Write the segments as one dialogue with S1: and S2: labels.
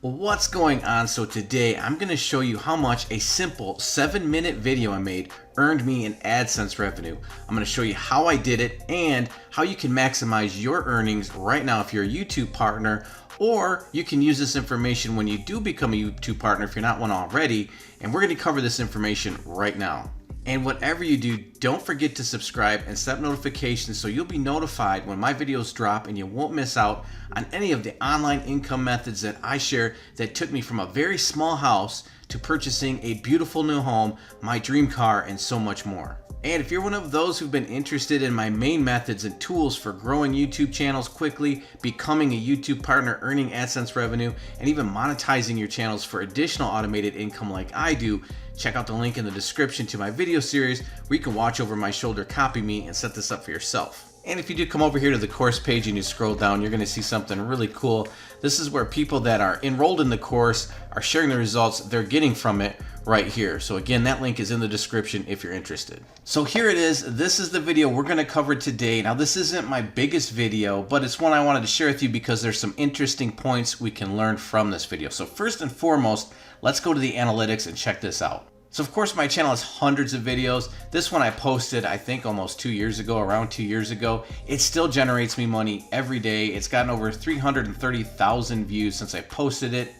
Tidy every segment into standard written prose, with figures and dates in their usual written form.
S1: Well, what's going on? So today I'm going to show you how much a simple 7-minute video I made earned me in AdSense revenue. I'm going to show you how I did it and how you can maximize your earnings right now if you're a YouTube partner, or you can use this information when you do become a YouTube partner if you're not one already. And we're going to cover this information right now. And whatever you do, don't forget to subscribe and set notifications so you'll be notified when my videos drop and you won't miss out on any of the online income methods that I share that took me from a very small house to purchasing a beautiful new home, my dream car, and so much more. And if you're one of those who've been interested in my main methods and tools for growing YouTube channels quickly, becoming a YouTube partner, earning AdSense revenue, and even monetizing your channels for additional automated income like I do, check out the link in the description to my video series where you can watch over my shoulder, copy me, and set this up for yourself. And if you do come over here to the course page and you scroll down, you're going to see something really cool. This is where people that are enrolled in the course are sharing the results they're getting from it right here. So again, that link is in the description if you're interested. So here it is. This is the video we're going to cover today. Now, this isn't my biggest video, but it's one I wanted to share with you because there's some interesting points we can learn from this video. So first and foremost, let's go to the analytics and check this out. So of course my channel has hundreds of videos. This one I posted, I think almost 2 years ago, around 2 years ago. It still generates me money every day. It's gotten over 330,000 views since I posted it.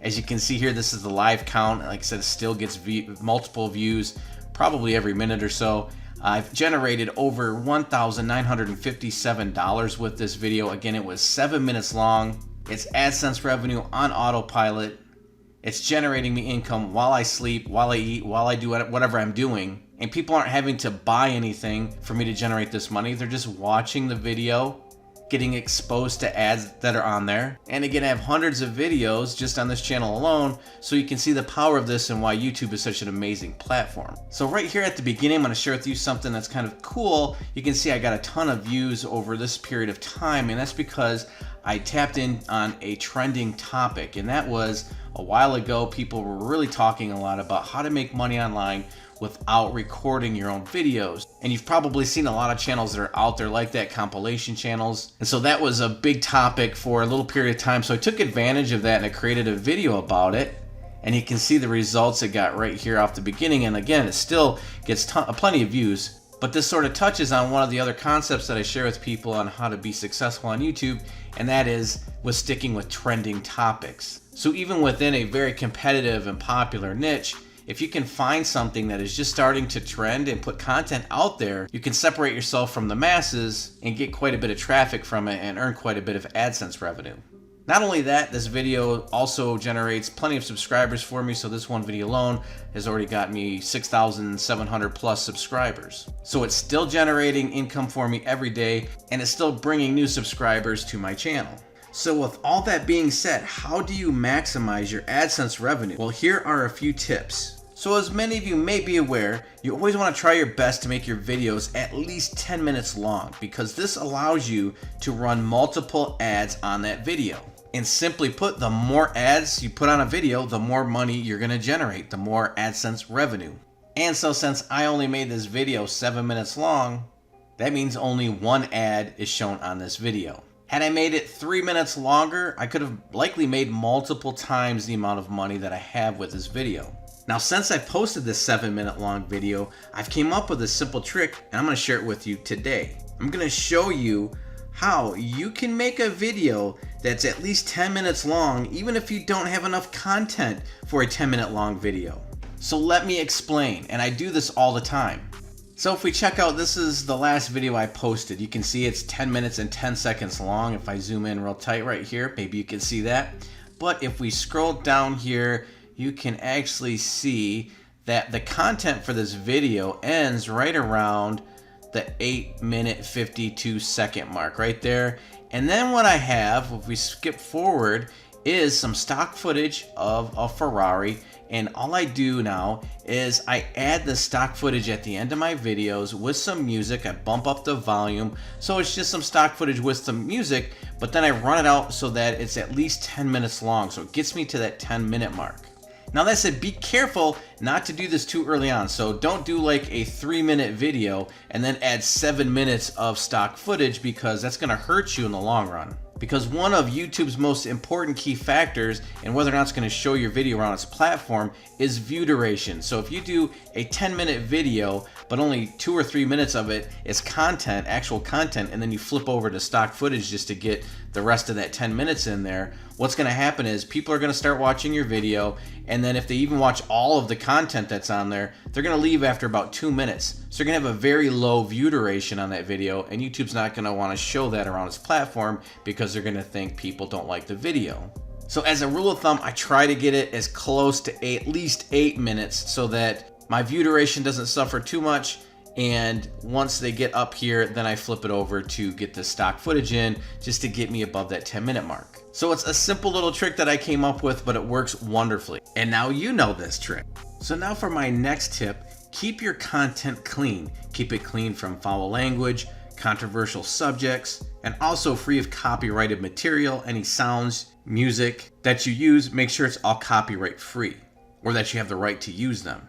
S1: As you can see here, this is the live count. Like I said, it still gets multiple views probably every minute or so. I've generated over $1,957 with this video. Again, it was 7 minutes long. It's AdSense revenue on autopilot. It's generating me income while I sleep, while I eat, while I do whatever I'm doing. And people aren't having to buy anything for me to generate this money. They're just watching the video, getting exposed to ads that are on there. And again, I have hundreds of videos just on this channel alone, so you can see the power of this and why YouTube is such an amazing platform. So right here at the beginning, I'm going to share with you something that's kind of cool. You can see I got a ton of views over this period of time, and that's because I tapped in on a trending topic, and that was a while ago. People were really talking a lot about how to make money online without recording your own videos. And you've probably seen a lot of channels that are out there like that, compilation channels. And so that was a big topic for a little period of time. So I took advantage of that and I created a video about it. And you can see the results it got right here off the beginning. And again, it still gets plenty of views. But this sort of touches on one of the other concepts that I share with people on how to be successful on YouTube, and that is with sticking with trending topics. So even within a very competitive and popular niche, if you can find something that is just starting to trend and put content out there, you can separate yourself from the masses and get quite a bit of traffic from it and earn quite a bit of AdSense revenue. Not only that, this video also generates plenty of subscribers for me. So this one video alone has already got me 6,700 plus subscribers. So it's still generating income for me every day, and it's still bringing new subscribers to my channel. So with all that being said, how do you maximize your AdSense revenue? Well, here are a few tips. So as many of you may be aware, you always want to try your best to make your videos at least 10 minutes long, because this allows you to run multiple ads on that video. And simply put, the more ads you put on a video, the more money you're going to generate, the more AdSense revenue. And so since I only made this video 7 minutes long, that means only one ad is shown on this video. Had I made it 3 minutes longer, I could have likely made multiple times the amount of money that I have with this video. Now, since I posted this 7-minute long video, I've came up with a simple trick, and I'm going to share it with you today. I'm going to show you how you can make a video that's at least 10 minutes long, even if you don't have enough content for a 10-minute long video. So let me explain, and I do this all the time. So if we check out, this is the last video I posted. You can see it's 10 minutes and 10 seconds long. If I zoom in real tight right here, maybe you can see that. But if we scroll down here, you can actually see that the content for this video ends right around the 8-minute 52-second mark right there. And then what I have, if we skip forward, is some stock footage of a Ferrari. And all I do now is I add the stock footage at the end of my videos with some music. I bump up the volume, so it's just some stock footage with some music, but then I run it out so that it's at least 10 minutes long, so it gets me to that 10-minute mark. Now that said, be careful not to do this too early on. So don't do like a 3-minute video and then add 7 minutes of stock footage, because that's gonna hurt you in the long run. Because one of YouTube's most important key factors in whether or not it's going to show your video around its platform is view duration. So if you do a 10-minute video, but only 2 or 3 minutes of it is content, actual content, and then you flip over to stock footage just to get the rest of that 10 minutes in there, what's going to happen is people are going to start watching your video, and then if they even watch all of the content that's on there, they're going to leave after about 2 minutes. So you're going to have a very low view duration on that video, and YouTube's not going to want to show that around its platform because they're going to think people don't like the video. So as a rule of thumb, I try to get it as close to at least 8 minutes so that my view duration doesn't suffer too much. And once they get up here, then I flip it over to get the stock footage in just to get me above that 10-minute mark. So it's a simple little trick that I came up with, but it works wonderfully. And now you know this trick. So now for my next tip, keep your content clean. Keep it clean from foul language, controversial subjects, and also free of copyrighted material. Any sounds, music that you use, make sure it's all copyright free or that you have the right to use them.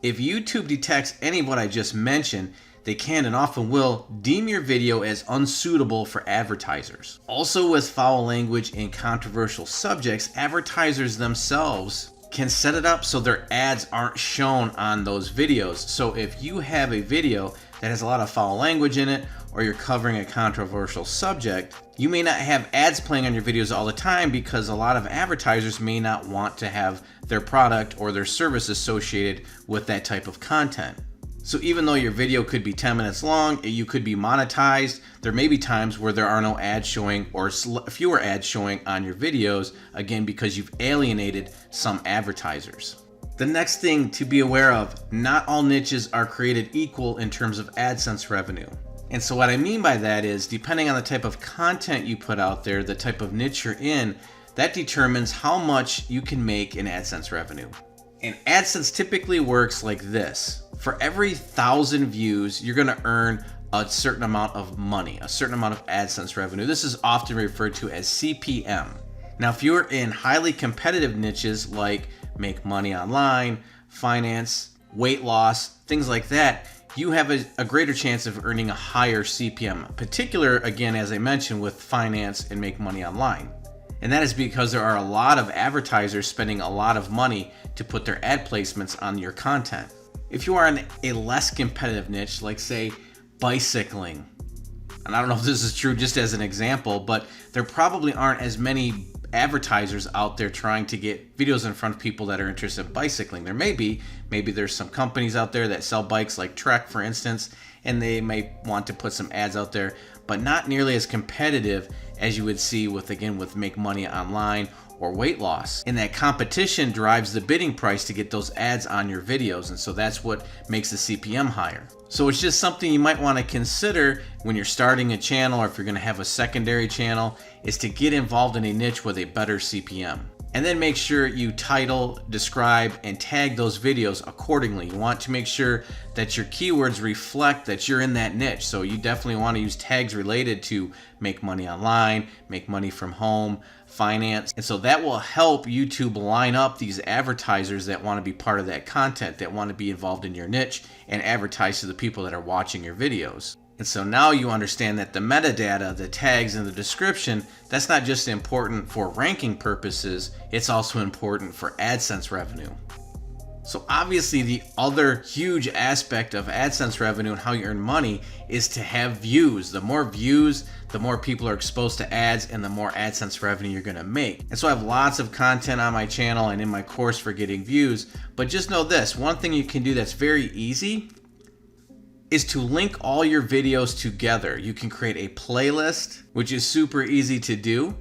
S1: If YouTube detects any of what I just mentioned, they can and often will deem your video as unsuitable for advertisers. Also, with foul language and controversial subjects, advertisers themselves can set it up so their ads aren't shown on those videos. So if you have a video that has a lot of foul language in it, or you're covering a controversial subject, you may not have ads playing on your videos all the time because a lot of advertisers may not want to have their product or their service associated with that type of content. So even though your video could be 10 minutes long, you could be monetized, there may be times where there are no ads showing or fewer ads showing on your videos, again, because you've alienated some advertisers. The next thing to be aware of, not all niches are created equal in terms of AdSense revenue. And so what I mean by that is, depending on the type of content you put out there, the type of niche you're in, that determines how much you can make in AdSense revenue. And AdSense typically works like this. For every 1,000 views, you're going to earn a certain amount of money, a certain amount of AdSense revenue. This is often referred to as CPM. Now, if you're in highly competitive niches like make money online, finance, weight loss, things like that, you have a greater chance of earning a higher CPM, particular, again, as I mentioned, with finance and make money online. And that is because there are a lot of advertisers spending a lot of money to put their ad placements on your content. If you are in a less competitive niche, like say bicycling, and I don't know if this is true just as an example, but there probably aren't as many advertisers out there trying to get videos in front of people that are interested in bicycling. There may be, maybe there's some companies out there that sell bikes like Trek, for instance, and they may want to put some ads out there, but not nearly as competitive as you would see with, again, with make money online or weight loss. And that competition drives the bidding price to get those ads on your videos, and so that's what makes the CPM higher. So it's just something you might want to consider when you're starting a channel, or if you're going to have a secondary channel, is to get involved in a niche with a better CPM. And then make sure you title, describe, and tag those videos accordingly. You want to make sure that your keywords reflect that you're in that niche. So you definitely want to use tags related to make money online, make money from home, finance. And so that will help YouTube line up these advertisers that want to be part of that content, that want to be involved in your niche and advertise to the people that are watching your videos. And so now you understand that the metadata, the tags, and the description, that's not just important for ranking purposes, it's also important for AdSense revenue. So obviously the other huge aspect of AdSense revenue and how you earn money is to have views. The more views, the more people are exposed to ads, and the more AdSense revenue you're gonna make. And so I have lots of content on my channel and in my course for getting views, but just know this, one thing you can do that's very easy is to link all your videos together. You can create a playlist, which is super easy to do.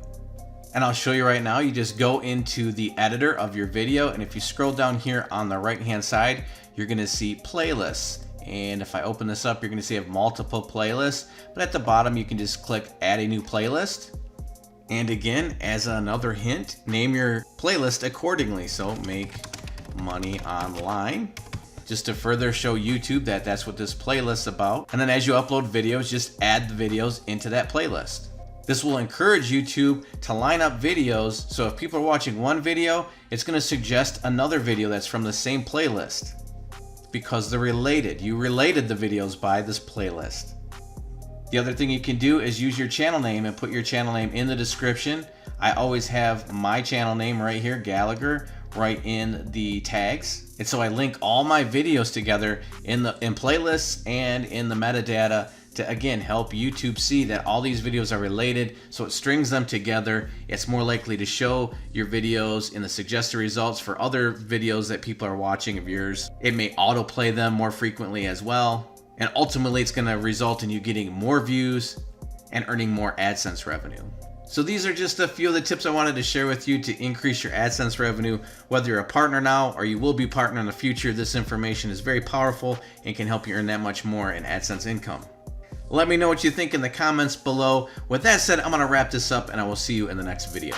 S1: And I'll show you right now. You just go into the editor of your video, and if you scroll down here on the right hand side, you're gonna see playlists. And if I open this up, you're gonna see I have multiple playlists, but at the bottom you can just click add a new playlist. And again, as another hint, name your playlist accordingly. So make money online, just to further show YouTube that that's what this playlist is about. And then as you upload videos, just add the videos into that playlist. This will encourage YouTube to line up videos, so if people are watching one video, it's gonna suggest another video that's from the same playlist because they're related. You related the videos by this playlist. The other thing you can do is use your channel name and put your channel name in the description. I always have my channel name right here, Gallagur, right in the tags. And so I link all my videos together in playlists and in the metadata to, again, help YouTube see that all these videos are related. So it strings them together. It's more likely to show your videos in the suggested results for other videos that people are watching of yours. It may autoplay them more frequently as well. And ultimately, it's going to result in you getting more views and earning more AdSense revenue. So these are just a few of the tips I wanted to share with you to increase your AdSense revenue. Whether you're a partner now or you will be a partner in the future, this information is very powerful and can help you earn that much more in AdSense income. Let me know what you think in the comments below. With that said, I'm going to wrap this up and I will see you in the next video.